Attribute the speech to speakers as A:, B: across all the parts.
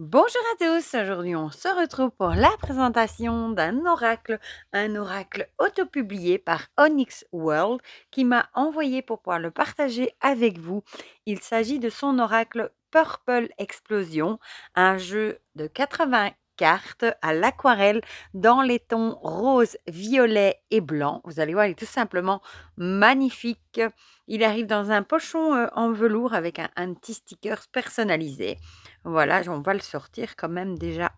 A: Bonjour à tous, aujourd'hui on se retrouve pour la présentation un oracle autopublié par Onyx World qui m'a envoyé pour pouvoir le partager avec vous. Il s'agit de son oracle Purple Explosion, un jeu de 80 cartes à l'aquarelle dans les tons rose, violet et blanc. Vous allez voir, il est tout simplement magnifique. Il arrive dans un pochon en velours avec un petit sticker personnalisé. Voilà, on va le sortir quand même déjà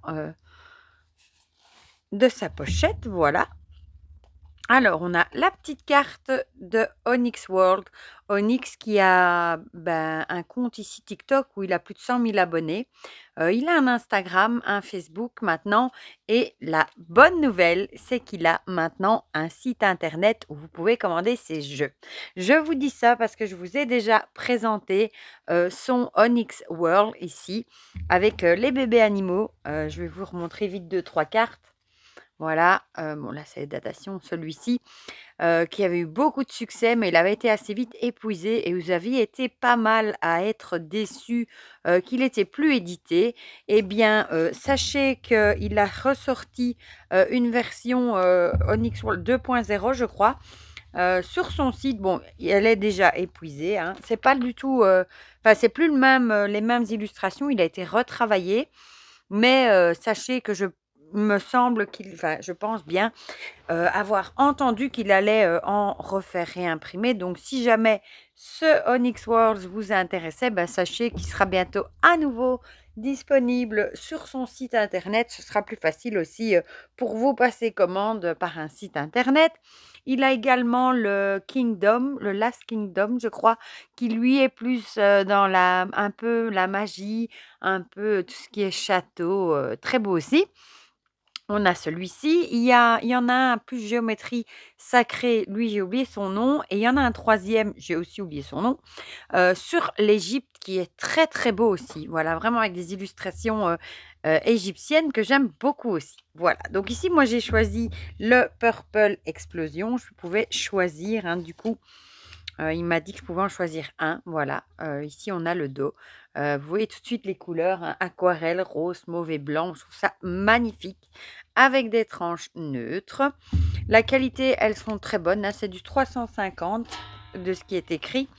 A: de sa pochette, voilà. Alors, on a la petite carte de Onyx World. Onyx qui a un compte ici TikTok où il a plus de 100 000 abonnés. Il a un Instagram, un Facebook maintenant. Et la bonne nouvelle, c'est qu'il a maintenant un site internet où vous pouvez commander ses jeux. Je vous dis ça parce que je vous ai déjà présenté son Onyx World ici avec les bébés animaux. Je vais vous remontrer vite 2-3 cartes. Voilà, bon là c'est datation celui-ci, qui avait eu beaucoup de succès, mais il avait été assez vite épuisé et vous aviez été pas mal à être déçus, qu'il était plus édité. Eh bien, sachez qu'il a ressorti, une version, Onyx World 2.0 je crois, sur son site. Bon, elle est déjà épuisée, hein. C'est pas du tout, enfin c'est plus le même, les mêmes illustrations, il a été retravaillé. Mais sachez que je me semble qu'il enfin, je pense bien, avoir entendu qu'il allait, en refaire réimprimer. Donc si jamais ce Onyx Worlds vous intéressait, sachez qu'il sera bientôt à nouveau disponible sur son site internet. Ce sera plus facile aussi, pour vous passer commande par un site internet. Il a également le Kingdom, le Last Kingdom, je crois, qui lui est plus, dans la un peu la magie, un peu tout ce qui est château, très beau aussi. On a celui-ci, il y en a un plus géométrie sacrée, lui j'ai oublié son nom et il y en a un troisième, j'ai aussi oublié son nom, sur l'Égypte qui est très, très beau aussi. Voilà, vraiment avec des illustrations, égyptiennes que j'aime beaucoup aussi. Voilà, donc ici moi j'ai choisi le Purple Explosion. Je pouvais choisir, hein, du coup, il m'a dit que je pouvais en choisir un, voilà. Ici on a le dos. Vous voyez tout de suite les couleurs, hein, aquarelle, rose, mauve et blanc. Je trouve ça magnifique avec des tranches neutres. La qualité, elles sont très bonnes, hein, c'est du 350 de ce qui est écrit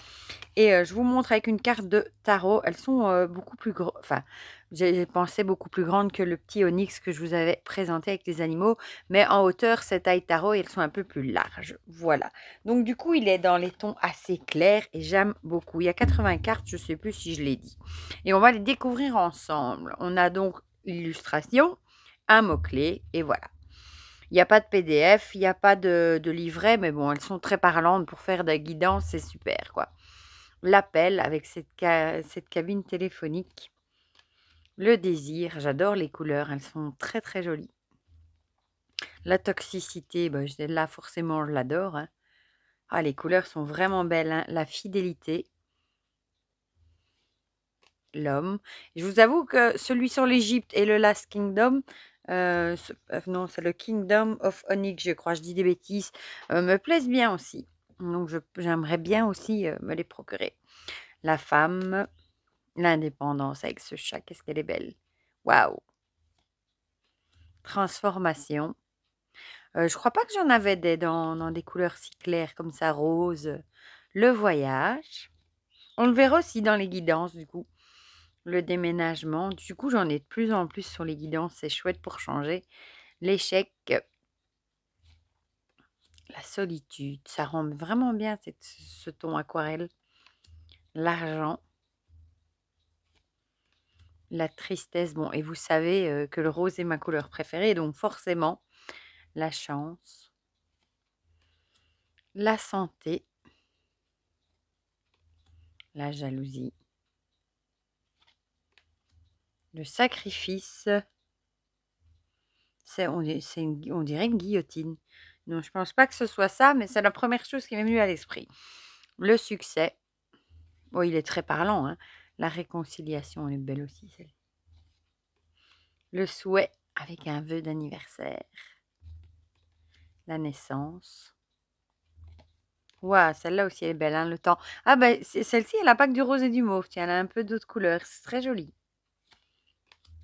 A: et je vous montre avec une carte de tarot. Elles sont, beaucoup plus gros enfin, j'ai pensé beaucoup plus grandes que le petit onyx que je vous avais présenté avec les animaux, mais en hauteur, c'est taille tarot et elles sont un peu plus larges. Voilà. Donc du coup, il est dans les tons assez clairs et j'aime beaucoup. Il y a 80 cartes, je ne sais plus si je l'ai dit et on va les découvrir ensemble. On a donc l'illustration, un mot-clé et voilà. Il y a pas de PDF, il y a pas de livret, mais bon, elles sont très parlantes pour faire de la guidance, c'est super, quoi. L'appel avec cette cabine téléphonique. Le désir, j'adore les couleurs, elles sont très, très jolies. La toxicité, là forcément je l'adore, hein. Ah, les couleurs sont vraiment belles, hein. La fidélité. L'homme. Je vous avoue que celui sur l'Égypte et le Last Kingdom, non, c'est le Kingdom of Onyx, je crois, je dis des bêtises, me plaisent bien aussi. Donc j'aimerais bien aussi, me les procurer. La femme, l'indépendance avec ce chat, qu'est-ce qu'elle est belle. Waouh! Transformation. Je crois pas que j'en avais des dans des couleurs si claires comme ça, rose. Le voyage. On le verra aussi dans les guidances du coup. Le déménagement. Du coup, j'en ai de plus en plus sur les guidances, c'est chouette pour changer. L'échec, la solitude, ça rend vraiment bien ce ton aquarelle. L'argent, la tristesse, bon, et vous savez que le rose est ma couleur préférée, donc forcément, la chance, la santé, la jalousie, le sacrifice, on dirait une guillotine. Non, je pense pas que ce soit ça, mais c'est la première chose qui m'est venue à l'esprit. Le succès, oh, il est très parlant, hein. La réconciliation, elle est belle aussi, celle. Le souhait avec un vœu d'anniversaire. La naissance. Waouh, celle-là aussi elle est belle, hein, le temps. Ah celle-ci, elle n'a pas que du rose et du mauve, tiens, elle a un peu d'autres couleurs, c'est très joli.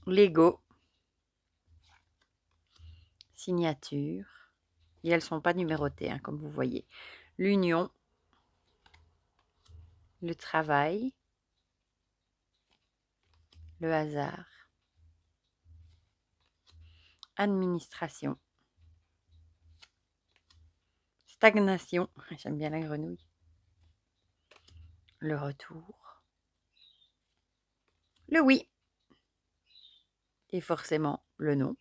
A: Lego, signature. Et elles ne sont pas numérotées, hein, comme vous voyez. L'union, le travail, le hasard, administration, stagnation, j'aime bien la grenouille, le retour, le oui, et forcément le non,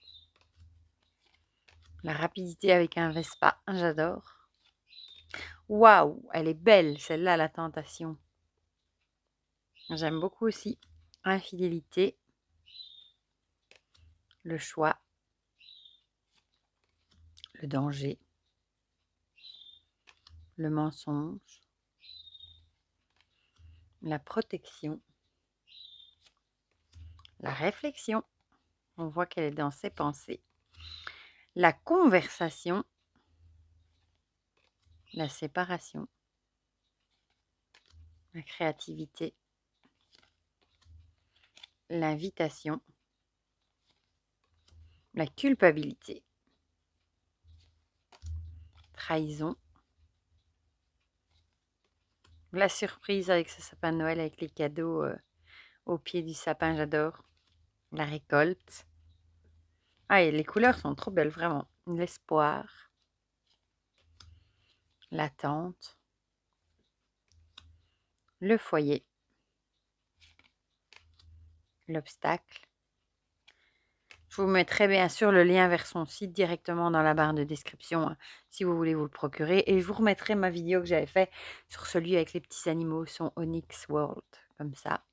A: la rapidité avec un Vespa, j'adore. Waouh, elle est belle celle-là, la tentation. J'aime beaucoup aussi. Infidélité, le choix, le danger, le mensonge, la protection, la réflexion. On voit qu'elle est dans ses pensées. La conversation, la séparation, la créativité, l'invitation, la culpabilité, trahison, la surprise avec ce sapin de Noël avec les cadeaux au pied du sapin, j'adore, la récolte. Ah, et les couleurs sont trop belles, vraiment. L'espoir, l'attente, le foyer, l'obstacle. Je vous mettrai bien sûr le lien vers son site directement dans la barre de description hein, si vous voulez vous le procurer. Et je vous remettrai ma vidéo que j'avais fait sur celui avec les petits animaux, son Onyx World, comme ça.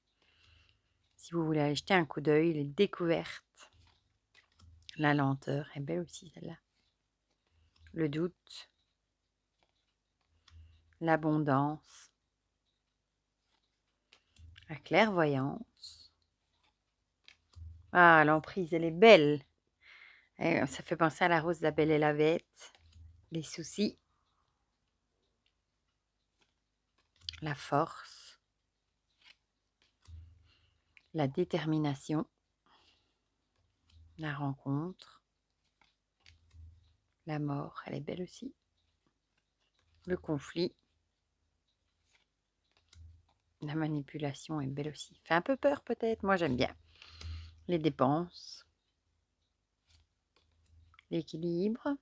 A: Si vous voulez aller jeter un coup d'œil, les découvertes, la lenteur est belle aussi celle-là. Le doute, l'abondance, la clairvoyance. Ah, l'emprise, elle est belle. Et ça fait penser à la rose de la Belle et la Bête. Les soucis, la force, la détermination, la rencontre, la mort, elle est belle aussi. Le conflit, la manipulation est belle aussi. Fait un peu peur peut-être, moi j'aime bien. Les dépenses, l'équilibre,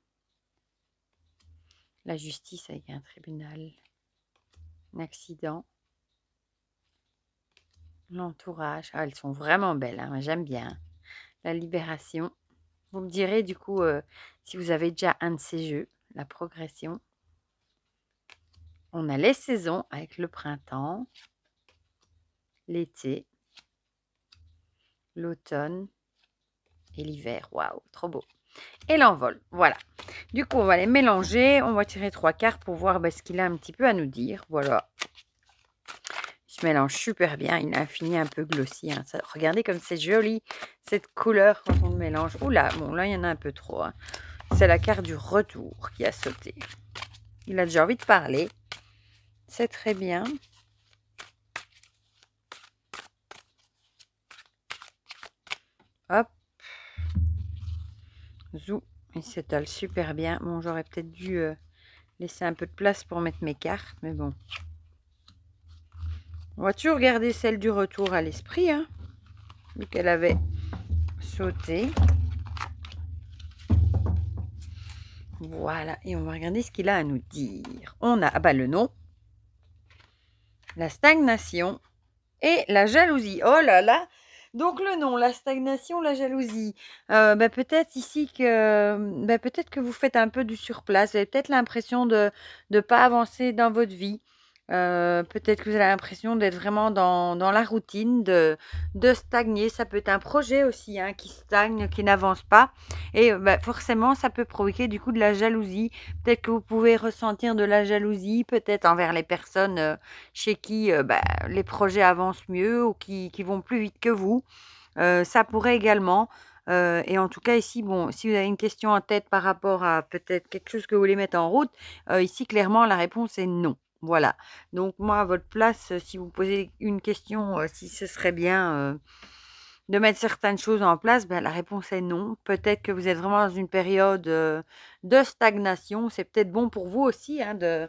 A: la justice avec un tribunal, l'accident, l'entourage. Ah, elles sont vraiment belles, hein, j'aime bien. La libération. Vous me direz du coup si vous avez déjà un de ces jeux, la progression. On a les saisons avec le printemps, l'été, l'automne et l'hiver. Waouh, trop beau. Et l'envol, voilà. Du coup, on va les mélanger. On va tirer 3 cartes pour voir ce qu'il a un petit peu à nous dire. Voilà. Il se mélange super bien. Il a un fini un peu glossy. Hein. Ça, regardez comme c'est joli, cette couleur quand on le mélange. Oula, bon, là, il y en a un peu trop. Hein. C'est la carte du retour qui a sauté. Il a déjà envie de parler. C'est très bien. Hop. Zou. Il s'étale super bien. Bon, j'aurais peut-être dû laisser un peu de place pour mettre mes cartes. Mais bon. On va toujours garder celle du retour à l'esprit. Hein, vu qu'elle avait sauté. Voilà. Et on va regarder ce qu'il a à nous dire. On a le nom. La stagnation. Et la jalousie. Oh là là. Donc le nom, la stagnation, la jalousie. Peut-être ici que peut-être que vous faites un peu du surplace. Vous avez peut-être l'impression de ne pas avancer dans votre vie. Peut-être que vous avez l'impression d'être vraiment dans la routine, de stagner. Ça peut être un projet aussi hein, qui stagne, qui n'avance pas. Et forcément, ça peut provoquer du coup de la jalousie. Peut-être que vous pouvez ressentir de la jalousie, peut-être envers les personnes chez qui les projets avancent mieux ou qui vont plus vite que vous. Ça pourrait également. Et en tout cas ici, bon, si vous avez une question en tête par rapport à peut-être quelque chose que vous voulez mettre en route, ici clairement la réponse est non. Voilà. Donc moi à votre place, si vous posez une question, si ce serait bien de mettre certaines choses en place? Ben, la réponse est non. Peut-être que vous êtes vraiment dans une période, de stagnation. C'est peut-être bon pour vous aussi, hein, de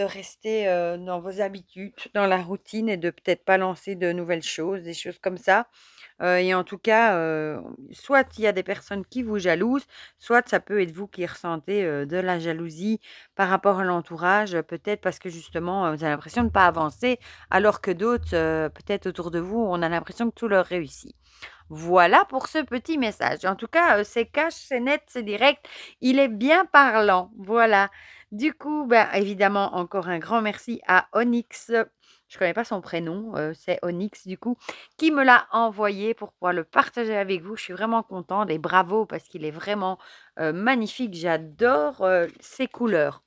A: rester, dans vos habitudes, dans la routine et de peut-être pas lancer de nouvelles choses, des choses comme ça. Et en tout cas, soit il y a des personnes qui vous jalousent, soit ça peut être vous qui ressentez, de la jalousie par rapport à l'entourage, peut-être parce que justement, vous avez l'impression de ne pas avancer, alors que d'autres, peut-être autour de vous, on a l'impression que tout leur réussit. Voilà pour ce petit message. En tout cas, c'est cash, c'est net, c'est direct, il est bien parlant, voilà. Du coup, ben, évidemment, encore un grand merci à Onyx. Je ne connais pas son prénom, c'est Onyx du coup, qui me l'a envoyé pour pouvoir le partager avec vous. Je suis vraiment contente et bravo parce qu'il est vraiment, magnifique. J'adore, ses couleurs.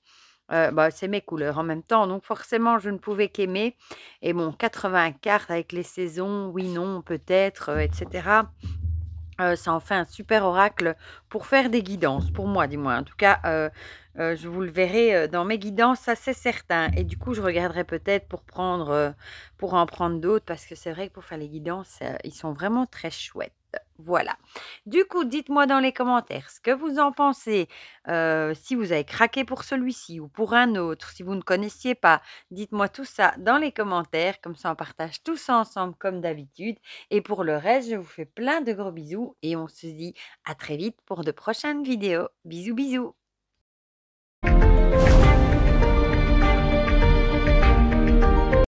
A: Bah, c'est mes couleurs en même temps, donc forcément je ne pouvais qu'aimer et bon 80 cartes avec les saisons, oui, non, peut-être, et cetera. Ça en fait un super oracle pour faire des guidances, pour moi du moins. En tout cas, je vous le verrai, dans mes guidances, ça c'est certain et du coup, je regarderai peut-être pour en prendre d'autres parce que c'est vrai que pour faire les guidances, ils sont vraiment très chouettes. Voilà. Du coup, dites-moi dans les commentaires ce que vous en pensez, si vous avez craqué pour celui-ci ou pour un autre, si vous ne connaissiez pas. Dites-moi tout ça dans les commentaires, comme ça on partage tous ensemble comme d'habitude et pour le reste, je vous fais plein de gros bisous et on se dit à très vite pour de prochaines vidéos. Bisous bisous.